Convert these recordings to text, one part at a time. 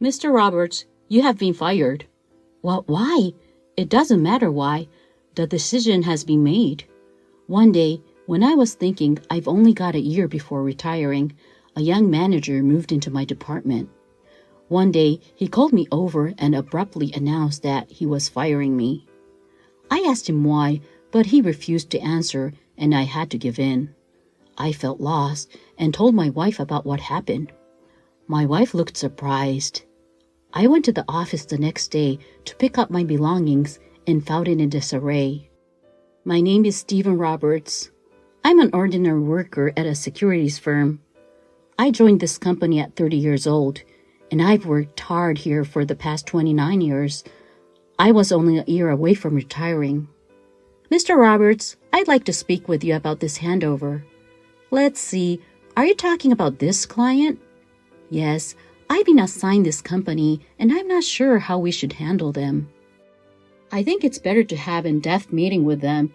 Mr. Roberts, you have been fired. Well, why? It doesn't matter why. The decision has been made. One day, when I was thinking I've only got a year before retiring, a young manager moved into my department. One day, he called me over and abruptly announced that he was firing me. I asked him why, but he refused to answer, and I had to give in. I felt lost and told my wife about what happened. My wife looked surprised. I went to the office the next day to pick up my belongings and found it in disarray. My name is Stephen Roberts. I'm an ordinary worker at a securities firm. I joined this company at 30 years old, and I've worked hard here for the past 29 years. I was only a year away from retiring. Mr. Roberts, I'd like to speak with you about this handover. Let's see, are you talking about this client? Yes, I've been assigned this company, and I'm not sure how we should handle them. I think it's better to have an in-depth meeting with them.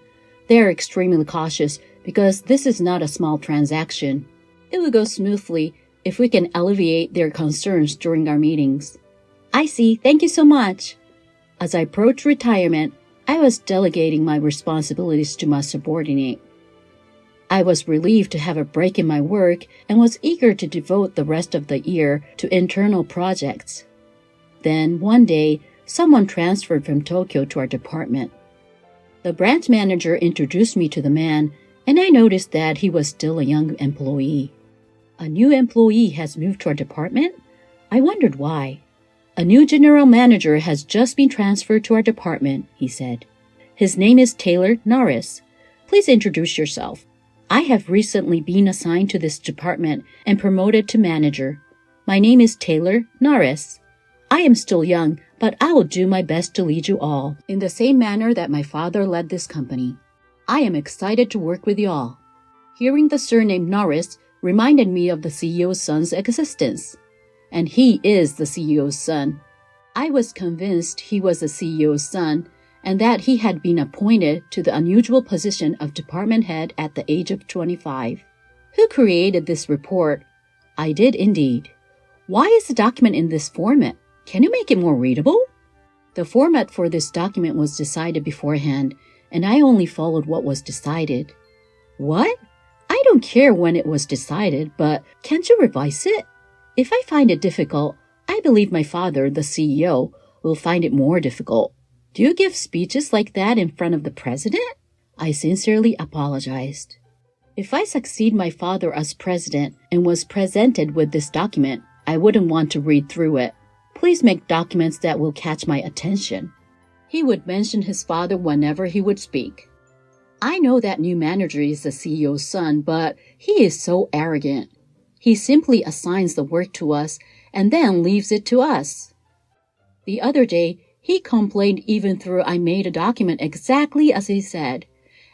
They are extremely cautious because this is not a small transaction. It will go smoothly if we can alleviate their concerns during our meetings. I see. Thank you so much. As I approached retirement, I was delegating my responsibilities to my subordinate. I was relieved to have a break in my work and was eager to devote the rest of the year to internal projects. Then, one day, someone transferred from Tokyo to our department. The branch manager introduced me to the man, and I noticed that he was still a young employee. A new employee has moved to our department? I wondered why. A new general manager has just been transferred to our department, he said. His name is Taylor Norris. Please introduce yourself. I have recently been assigned to this department and promoted to manager. My name is Taylor Norris. I am still young, but I will do my best to lead you all in the same manner that my father led this company. I am excited to work with you all. Hearing the surname Norris reminded me of the CEO's son's existence. And he is the CEO's son. I was convinced he was the CEO's son and that he had been appointed to the unusual position of department head at the age of 25. Who created this report? I did indeed. Why is the document in this format? Can you make it more readable? The format for this document was decided beforehand, and I only followed what was decided. What? I don't care when it was decided, but can't you revise it? If I find it difficult, I believe my father, the CEO, will find it more difficult. Do you give speeches like that in front of the president? I sincerely apologized. If I succeed my father as president and was presented with this document, I wouldn't want to read through it. Please make documents that will catch my attention. He would mention his father whenever he would speak. I know that new manager is the CEO's son, but he is so arrogant. He simply assigns the work to us and then leaves it to us. The other day, he complained even though I made a document exactly as he said,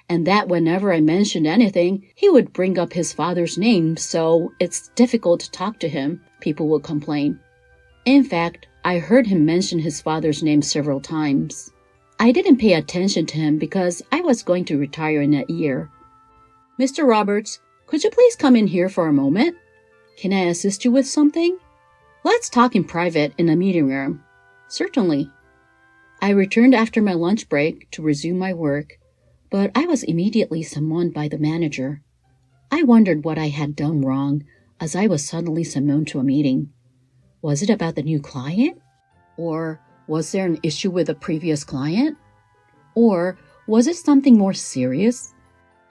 and that whenever I mentioned anything, he would bring up his father's name, so it's difficult to talk to him, people will complain. In fact, I heard him mention his father's name several times. I didn't pay attention to him because I was going to retire in a year. Mr. Roberts, could you please come in here for a moment? Can I assist you with something? Let's talk in private in the meeting room. Certainly. I returned after my lunch break to resume my work, but I was immediately summoned by the manager. I wondered what I had done wrong as I was suddenly summoned to a meeting. Was it about the new client? Or was there an issue with a previous client? Or was it something more serious?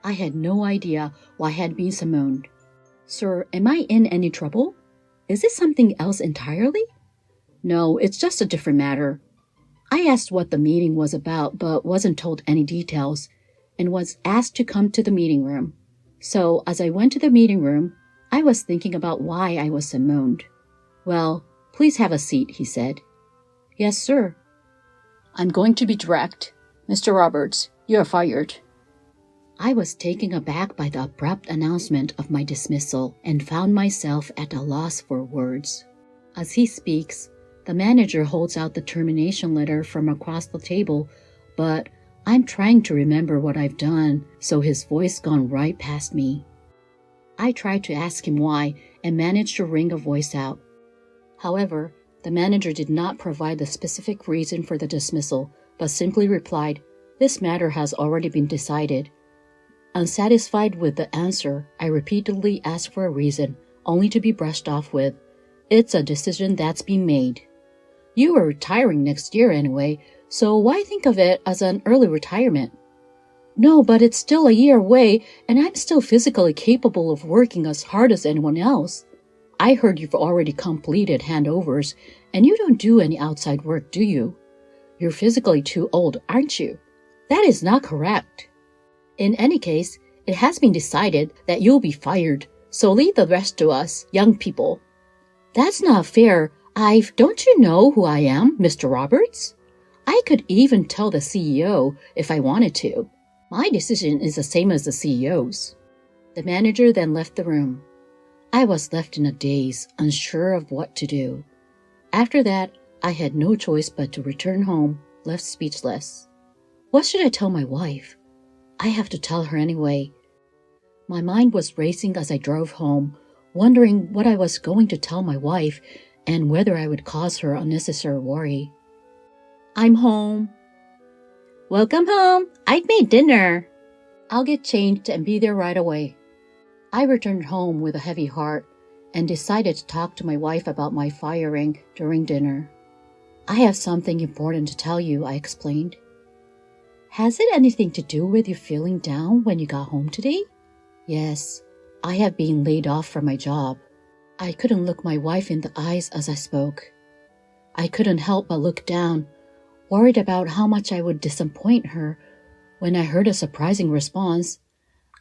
I had no idea why I had been summoned. Sir, am I in any trouble? Is it something else entirely? No, it's just a different matter. I asked what the meeting was about, but wasn't told any details, and was asked to come to the meeting room. So, as I went to the meeting room, I was thinking about why I was summoned. Well, please have a seat, he said. Yes, sir. I'm going to be direct. Mr. Roberts, you are fired. I was taken aback by the abrupt announcement of my dismissal and found myself at a loss for words. As he speaks, the manager holds out the termination letter from across the table, but I'm trying to remember what I've done, so his voice gone right past me. I tried to ask him why and managed to wring a voice out. However, The manager did not provide the specific reason for the dismissal, but simply replied, "This matter has already been decided." Unsatisfied with the answer, I repeatedly asked for a reason, only to be brushed off with, "It's a decision that's been made. You are retiring next year anyway, so why think of it as an early retirement?" "No, but it's still a year away, and I'm still physically capable of working as hard as anyone else." "I heard you've already completed handovers, and you don't do any outside work, do you? You're physically too old, aren't you?" "That is not correct." "In any case, it has been decided that you'll be fired, so leave the rest to us, young people." "That's not fair. Don't you know who I am, Mr. Roberts? I could even tell the CEO if I wanted to. My decision is the same as the CEO's." The manager then left the room. I was left in a daze, unsure of what to do. After that, I had no choice but to return home, left speechless. What should I tell my wife? I have to tell her anyway. My mind was racing as I drove home, wondering what I was going to tell my wife and whether I would cause her unnecessary worry. "I'm home." "Welcome home. I've made dinner." "I'll get changed and be there right away." I returned home with a heavy heart and decided to talk to my wife about my firing during dinner. "I have something important to tell you," I explained. "Has it anything to do with you feeling down when you got home today?" "Yes, I have been laid off from my job." I couldn't look my wife in the eyes as I spoke. I couldn't help but look down, worried about how much I would disappoint her, when I heard a surprising response.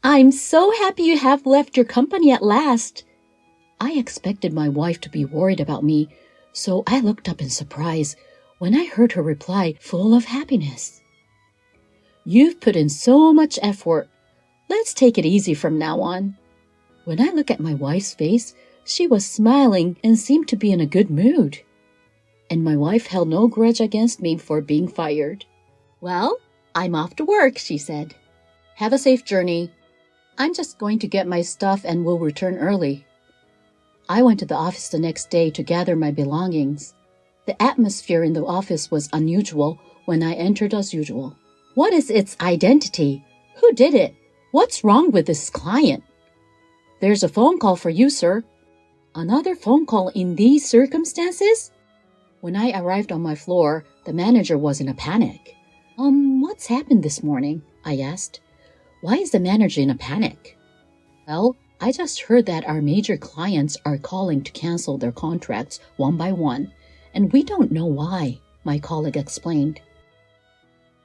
"I'm so happy you have left your company at last." I expected my wife to be worried about me, so I looked up in surprise when I heard her reply full of happiness. "You've put in so much effort. Let's take it easy from now on." When I looked at my wife's face, she was smiling and seemed to be in a good mood. And my wife held no grudge against me for being fired. "Well, I'm off to work," she said. "Have a safe journey. I'm just going to get my stuff and will return early." I went to the office the next day to gather my belongings. The atmosphere in the office was unusual when I entered as usual. What is its identity? Who did it? What's wrong with this client? "There's a phone call for you, sir." Another phone call in these circumstances? When I arrived on my floor, the manager was in a panic. What's happened this morning?" I asked. "Why is the manager in a panic?" "Well, I just heard that our major clients are calling to cancel their contracts one by one, and we don't know why," my colleague explained.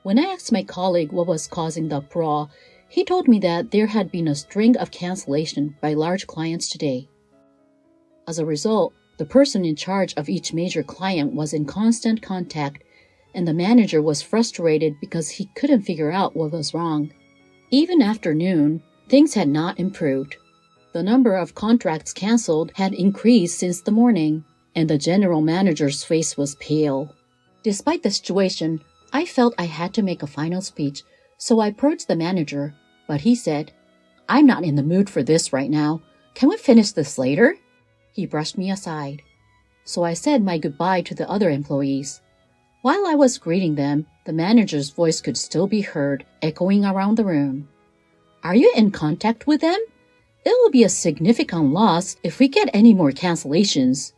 When I asked my colleague what was causing the uproar, he told me that there had been a string of cancellation by large clients today. As a result, the person in charge of each major client was in constant contact, and the manager was frustrated because he couldn't figure out what was wrong. Even after noon, things had not improved. The number of contracts canceled had increased since the morning, and the general manager's face was pale. Despite the situation, I felt I had to make a final speech, so I approached the manager, but he said, "I'm not in the mood for this right now. Can we finish this later?" He brushed me aside. So I said my goodbye to the other employees. While I was greeting them, the manager's voice could still be heard, echoing around the room. "Are you in contact with them? It will be a significant loss if we get any more cancellations.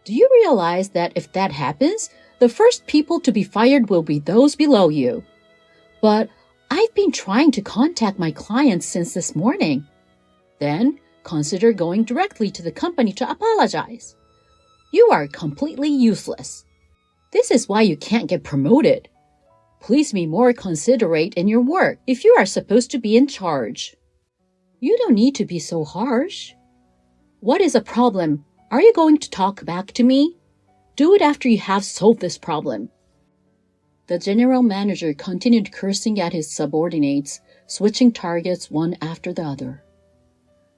Do you realize that if that happens, the first people to be fired will be those below you?" "But I've been trying to contact my clients since this morning." "Then consider going directly to the company to apologize. You are completely useless. This is why you can't get promoted. Please be more considerate in your work if you are supposed to be in charge." "You don't need to be so harsh." "What is a problem? Are you going to talk back to me? Do it after you have solved this problem." The general manager continued cursing at his subordinates, switching targets one after the other.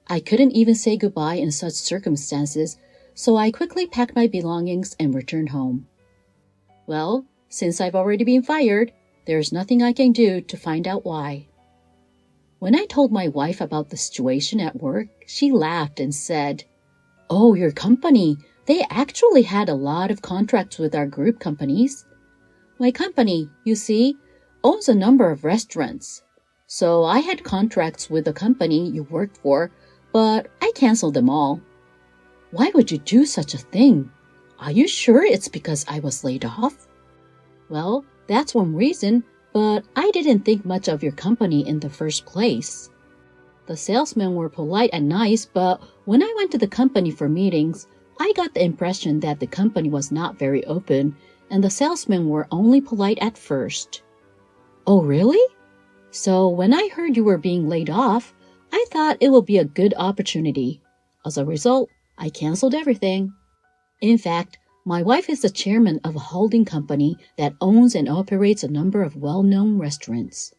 I couldn't even say goodbye in such circumstances, so I quickly packed my belongings and returned home. Well, since I've already been fired, there's nothing I can do to find out why. When I told my wife about the situation at work, she laughed and said, "Oh, your company. They actually had a lot of contracts with our group companies. My company, you see, owns a number of restaurants. So I had contracts with the company you worked for, but I canceled them all. Why would you do such a thing? Are you sure it's because I was laid off? Well, that's one reason, but I didn't think much of your company in the first place. The salesmen were polite and nice, but when I went to the company for meetings, I got the impression that the company was not very open, and the salesmen were only polite at first. Oh, really? So when I heard you were being laid off, I thought it would be a good opportunity. As a result, I canceled everything. In fact, my wife is the chairman of a holding company that owns and operates a number of well-known restaurants.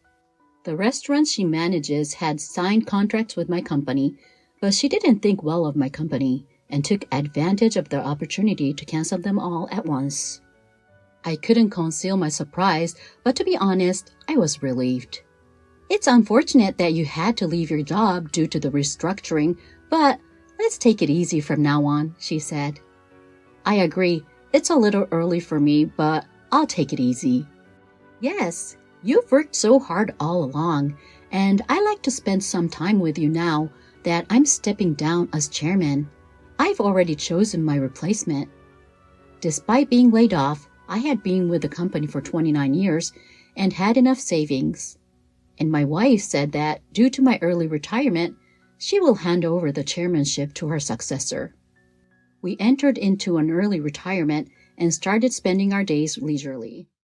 The restaurants she manages had signed contracts with my company, but she didn't think well of my company and took advantage of the opportunity to cancel them all at once. I couldn't conceal my surprise, but to be honest, I was relieved. It's unfortunate that you had to leave your job due to the restructuring, but let's take it easy from now on, she said. I agree, it's a little early for me, but I'll take it easy. Yes, you've worked so hard all along, and I like to spend some time with you now that I'm stepping down as chairman. I've already chosen my replacement. Despite being laid off, I had been with the company for 29 years and had enough savings. And my wife said that due to my early retirement, she will hand over the chairmanship to her successor. We entered into an early retirement and started spending our days leisurely.